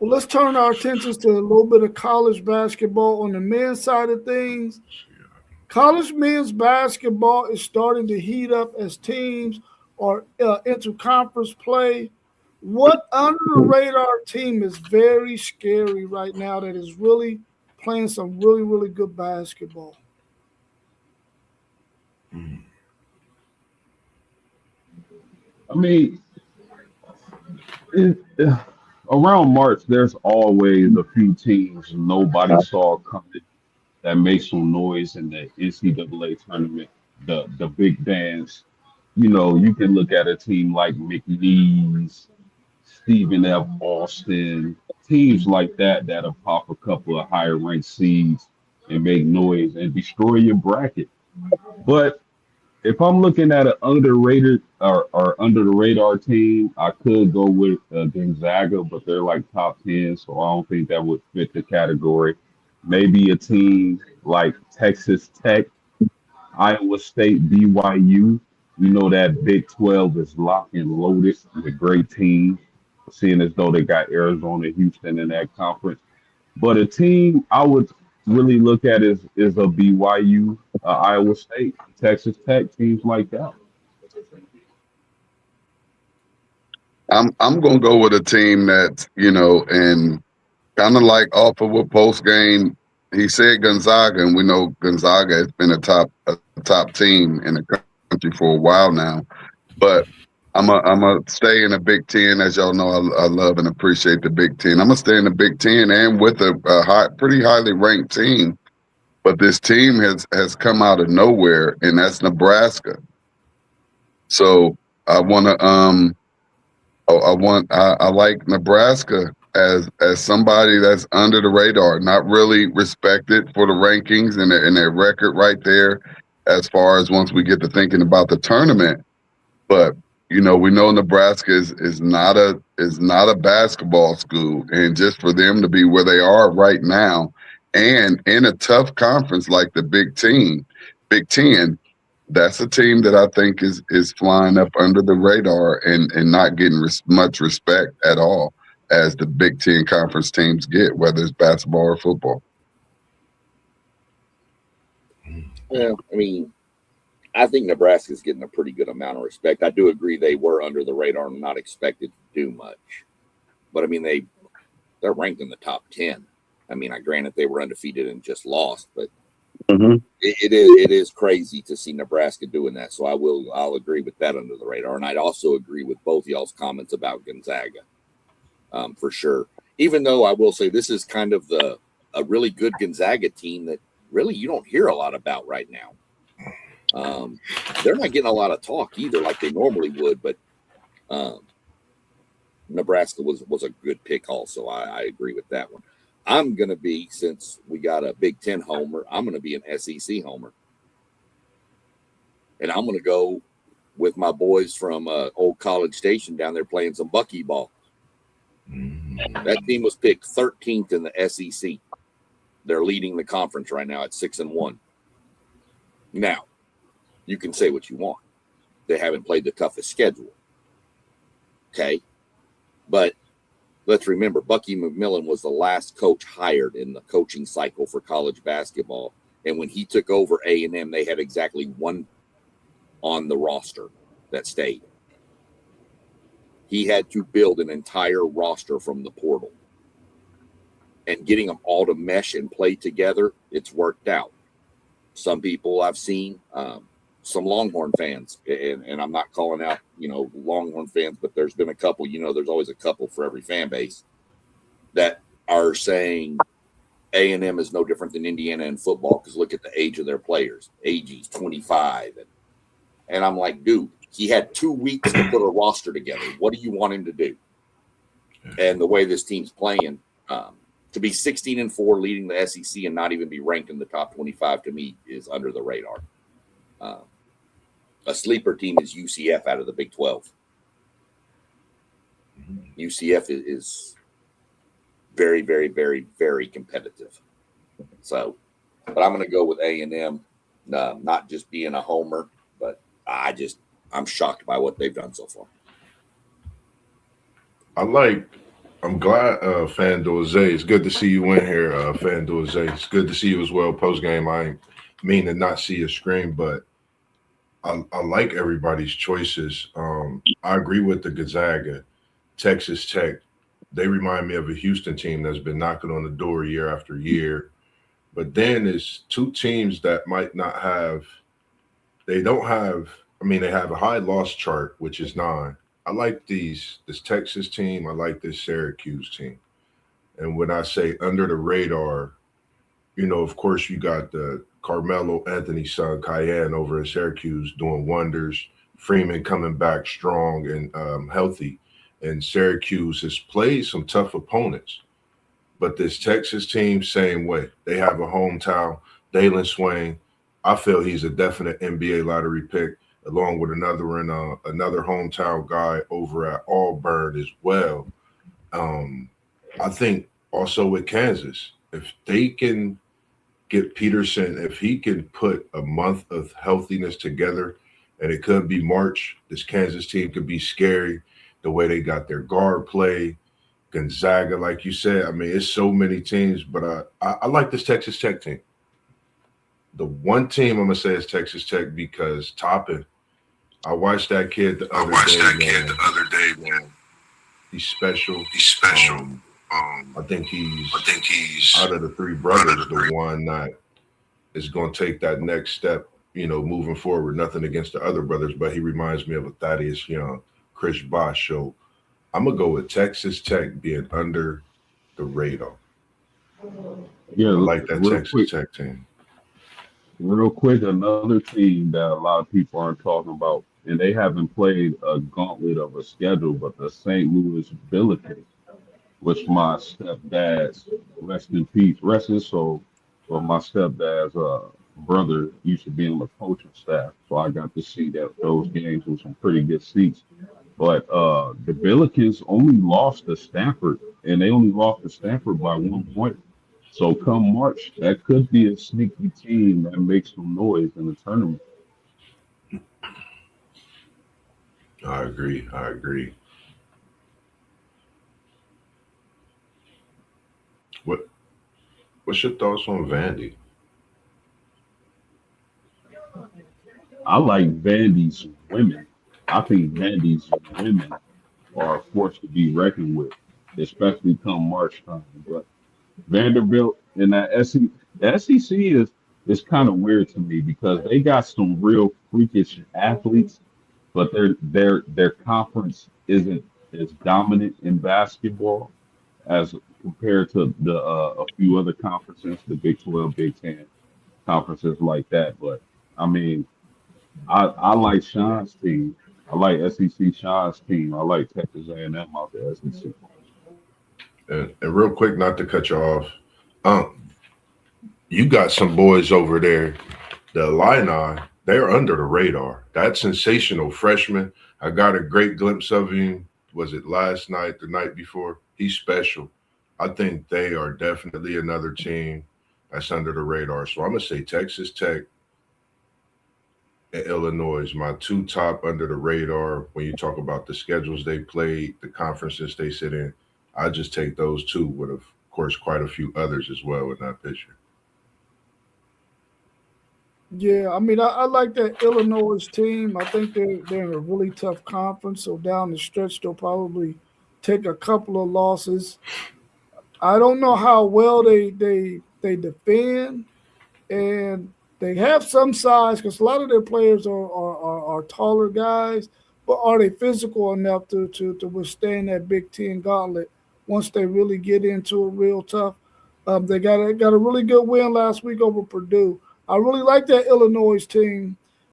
Well, let's turn our attentions to a little bit of college basketball on the men's side of things. College men's basketball is starting to heat up as teams are into conference play. What under the radar team is very scary right now that is really playing some really, really good basketball? I mean, around March, there's always a few teams nobody saw coming that make some noise in the NCAA tournament, the big dance. You can look at a team like McNeese, Stephen F. Austin, teams like that that'll pop a couple of higher ranked seeds and make noise and destroy your bracket. But if I'm looking at an underrated or under the radar team, I could go with Gonzaga, but they're like top 10, so I don't think that would fit the category. Maybe a team like Texas Tech, Iowa State, BYU. You know that Big 12 is locked and loaded with great teams, seeing as though they got Arizona, Houston in that conference. But a team I would really look at is a BYU, Iowa State, Texas Tech, teams like that. I'm gonna go with a team that's, and kind of like off of what post game he said Gonzaga, and we know Gonzaga has been a top team in the country for a while now. But I'm a stay in the Big Ten, as y'all know. I love and appreciate the Big Ten. I'm gonna stay in the Big Ten and with a pretty highly ranked team. But this team has come out of nowhere, and that's Nebraska. So I want to I like Nebraska as somebody that's under the radar, not really respected for the rankings and their record right there, as far as once we get to thinking about the tournament. But we know Nebraska is not a basketball school, and just for them to be where they are right now, and in a tough conference like the Big Ten, that's a team that I think is flying up under the radar and not getting much respect at all as the Big Ten conference teams get, whether it's basketball or football. Yeah, I mean, I think Nebraska's getting a pretty good amount of respect. I do agree they were under the radar and not expected to do much. But I mean, they're ranked in the top 10. I mean, granted they were undefeated and just lost, but it is crazy to see Nebraska doing that. So I'll agree with that under the radar. And I'd also agree with both y'all's comments about Gonzaga, for sure. Even though I will say this is kind of a really good Gonzaga team that really you don't hear a lot about right now. They're not getting a lot of talk either, like they normally would. But Nebraska was a good pick also. I agree with that one. I'm going to be, since we got a Big Ten homer, I'm going to be an SEC homer. And I'm going to go with my boys from Old College Station down there playing some bucky ball. That team was picked 13th in the SEC. They're leading the conference right now at 6-1. Now, you can say what you want. They haven't played the toughest schedule. Okay? But let's remember, Bucky McMillan was the last coach hired in the coaching cycle for college basketball. And when he took over A&M, they had exactly one on the roster that stayed. He had to build an entire roster from the portal. And getting them all to mesh and play together, it's worked out. Some people I've seen, some Longhorn fans, and I'm not calling out, Longhorn fans, but there's been a couple, there's always a couple for every fan base that are saying A&M is no different than Indiana in football because look at the age of their players. AG's 25. And I'm like, dude, he had 2 weeks to put a roster together. What do you want him to do? And the way this team's playing, to be 16-4 leading the SEC and not even be ranked in the top 25 to me is under the radar. A sleeper team is UCF out of the Big 12. UCF is very, very, very, very competitive. So, but I'm going to go with A&M, not just being a homer, but I'm shocked by what they've done so far. I like I'm glad, FanDuel Zay. It's good to see you in here, FanDuel Zay. It's good to see you as well. Post game, I ain't mean to not see your screen, but I like everybody's choices. I agree with the Gonzaga, Texas Tech. They remind me of a Houston team that's been knocking on the door year after year. But then there's two teams that might not have. They don't have. I mean, they have a high loss chart, which is 9. I like this Texas team. I like this Syracuse team. And when I say under the radar, of course, you got the Carmelo Anthony's son, Cayenne, over in Syracuse doing wonders. Freeman coming back strong and healthy. And Syracuse has played some tough opponents. But this Texas team, same way. They have a hometown, Dalen Swain. I feel he's a definite NBA lottery pick, along with another hometown guy over at Auburn as well. I think also with Kansas, if they can get Peterson, if he can put a month of healthiness together, and it could be March, this Kansas team could be scary. The way they got their guard play, Gonzaga, like you said. I mean, it's so many teams, but I like this Texas Tech team. The one team I'm gonna say is Texas Tech because Toppin. I watched that kid the other day, man. He's special. I think he's out of the three brothers, the one that is going to take that next step, moving forward. Nothing against the other brothers, but he reminds me of a Thaddeus Young, Chris Bosh. So I'm going to go with Texas Tech being under the radar. Yeah, I like that Texas quick, Tech team. real quick, another team that a lot of people aren't talking about, and they haven't played a gauntlet of a schedule, but the St. Louis Billikens, which my stepdad's, rest in peace, rest his soul, but my stepdad's brother used to be on the coaching staff, so I got to see those games with some pretty good seats. But the Billikens only lost to Stanford, and they only lost to Stanford by 1 point. So come March, that could be a sneaky team that makes some noise in the tournament. I agree. What What's your thoughts on Vandy? I like Vandy's women. I think Vandy's women are a force to be reckoned with, especially come March time. But Vanderbilt and that SEC, the SEC is kind of weird to me because they got some real freakish athletes, but their conference isn't as dominant in basketball as compared to the a few other conferences, the Big 12, Big 10 conferences like that. But I mean, I like Sean's team. I like SEC Sean's team. I like Texas A&M out the SEC. And real quick, not to cut you off, um, you got some boys over there, the Illini. They're under the radar. That sensational freshman. I got a great glimpse of him. Was it last night, the night before? He's special. I think they are definitely another team that's under the radar. So I'm gonna say Texas Tech and Illinois, my two top under the radar. When you talk about the schedules they played, the conferences they sit in, I just take those two with, of course, quite a few others as well in that picture. Yeah, I mean, I like that Illinois team. I think they're in a really tough conference, so down the stretch they'll probably take a couple of losses. I don't know how well they defend, and they have some size because a lot of their players are taller guys, but are they physical enough to withstand that Big Ten gauntlet once they really get into it real tough? They got a really good win last week over Purdue. I really like that Illinois team.